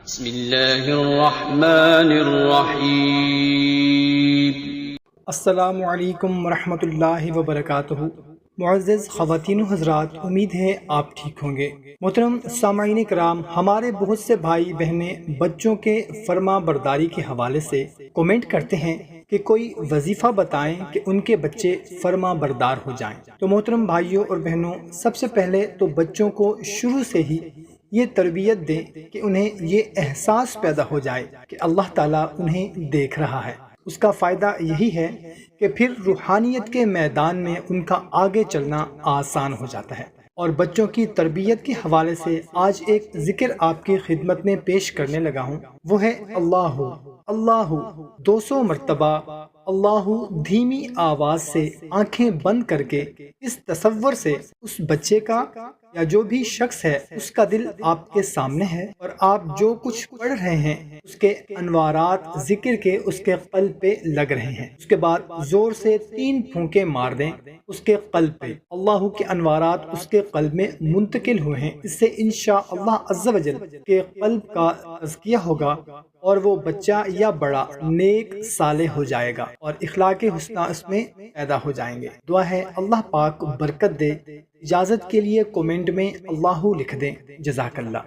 بسم اللہ الرحمن الرحیم۔ السلام علیکم ورحمۃ اللہ وبرکاتہ۔ معزز خواتین و حضرات، امید ہے آپ ٹھیک ہوں گے۔ محترم سامعین کرام، ہمارے بہت سے بھائی بہنیں بچوں کے فرما برداری کے حوالے سے کومنٹ کرتے ہیں کہ کوئی وظیفہ بتائیں کہ ان کے بچے فرما بردار ہو جائیں۔ تو محترم بھائیوں اور بہنوں، سب سے پہلے تو بچوں کو شروع سے ہی یہ تربیت دیں کہ انہیں یہ احساس پیدا ہو جائے کہ اللہ تعالیٰ انہیں دیکھ رہا ہے۔ اس کا فائدہ یہی ہے کہ پھر روحانیت کے میدان میں ان کا آگے چلنا آسان ہو جاتا ہے۔ اور بچوں کی تربیت کے حوالے سے آج ایک ذکر آپ کی خدمت میں پیش کرنے لگا ہوں، وہ ہے اللہ اللہ 200 مرتبہ اللہ دھیمی آواز سے آنکھیں بند کر کے اس تصور سے اس بچے کا یا جو بھی شخص ہے اس کا دل آپ کے سامنے ہے اور آپ جو کچھ پڑھ رہے ہیں اس کے انوارات ذکر کے اس کے قلب پہ لگ رہے ہیں۔ اس کے بعد زور سے 3 پھونکے مار دیں اس کے قلب پہ، اللہ کے انوارات اس کے قلب میں منتقل ہوئے ہیں۔ اس سے انشاءاللہ عز و جل کے قلب کا تزکیہ ہوگا اور وہ بچہ یا بڑا نیک صالح ہو جائے گا اور اخلاق حسنہ اس میں پیدا ہو جائیں گے۔ دعا ہے اللہ پاک برکت دے۔ اجازت کے لیے کومنٹ میں اللہ لکھ دیں۔ جزاک اللہ۔